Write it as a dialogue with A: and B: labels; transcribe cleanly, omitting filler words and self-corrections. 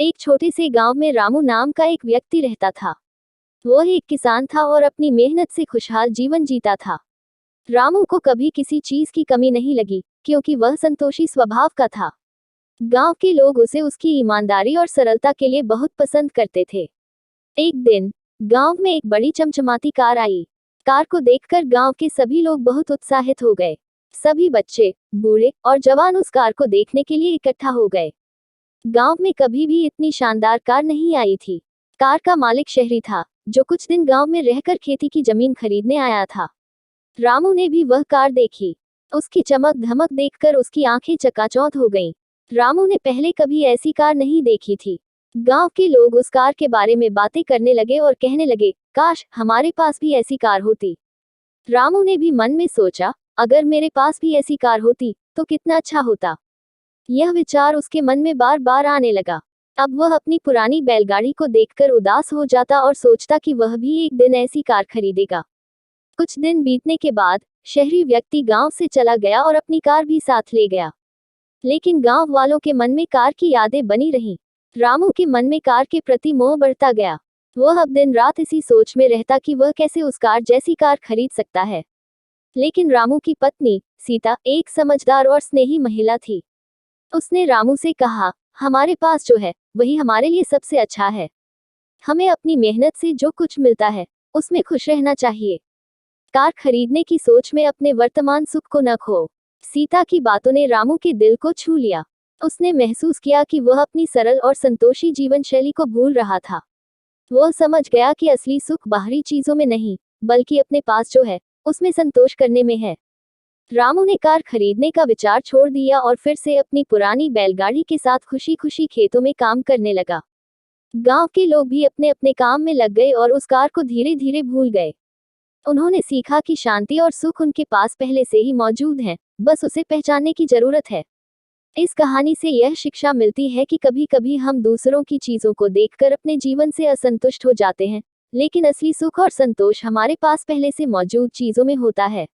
A: एक छोटे से गांव में रामू नाम का एक व्यक्ति रहता था। वह एक किसान था और अपनी मेहनत से खुशहाल जीवन जीता था। रामू को कभी किसी चीज की कमी नहीं लगी, क्योंकि वह संतोषी स्वभाव का था। गांव के लोग उसे उसकी ईमानदारी और सरलता के लिए बहुत पसंद करते थे। एक दिन गांव में एक बड़ी चमचमाती कार आई। कार को देखकर गांव के सभी लोग बहुत उत्साहित हो गए। सभी बच्चे, बूढ़े और जवान उस कार को देखने के लिए इकट्ठा हो गए। गांव में कभी भी इतनी शानदार कार नहीं आई थी। कार का मालिक शहरी था, जो कुछ दिन गांव में रहकर खेती की जमीन खरीदने आया था। रामू ने भी वह कार देखी। उसकी चमक धमक देखकर उसकी आंखें चकाचौंध हो गईं। रामू ने पहले कभी ऐसी कार नहीं देखी थी। गांव के लोग उस कार के बारे में बातें करने लगे और कहने लगे, काश हमारे पास भी ऐसी कार होती। रामू ने भी मन में सोचा, अगर मेरे पास भी ऐसी कार होती तो कितना अच्छा होता। यह विचार उसके मन में बार बार आने लगा। अब वह अपनी पुरानी बैलगाड़ी को देखकर उदास हो जाता और सोचता कि वह भी एक दिन ऐसी कार खरीदेगा। कुछ दिन बीतने के बाद शहरी व्यक्ति गांव से चला गया और अपनी कार भी साथ ले गया। लेकिन गांव वालों के मन में कार की यादें बनी रहीं। रामू के मन में कार के प्रति मोह बढ़ता गया। वह अब दिन रात इसी सोच में रहता कि वह कैसे उस कार जैसी कार खरीद सकता है। लेकिन रामू की पत्नी सीता एक समझदार और स्नेही महिला थी। उसने रामू से कहा, हमारे पास जो है वही हमारे लिए सबसे अच्छा है। हमें अपनी मेहनत से जो कुछ मिलता है उसमें खुश रहना चाहिए। कार खरीदने की सोच में अपने वर्तमान सुख को न खो। सीता की बातों ने रामू के दिल को छू लिया। उसने महसूस किया कि वह अपनी सरल और संतोषी जीवन शैली को भूल रहा था। वह समझ गया कि असली सुख बाहरी चीजों में नहीं, बल्कि अपने पास जो है उसमें संतोष करने में है। रामू ने कार खरीदने का विचार छोड़ दिया और फिर से अपनी पुरानी बैलगाड़ी के साथ खुशी खुशी खेतों में काम करने लगा। गांव के लोग भी अपने अपने काम में लग गए और उस कार को धीरे धीरे भूल गए। उन्होंने सीखा कि शांति और सुख उनके पास पहले से ही मौजूद हैं, बस उसे पहचानने की जरूरत है। इस कहानी से यह शिक्षा मिलती है कि कभी कभी हम दूसरों की चीजों को देखकर अपने जीवन से असंतुष्ट हो जाते हैं, लेकिन असली सुख और संतोष हमारे पास पहले से मौजूद चीजों में होता है।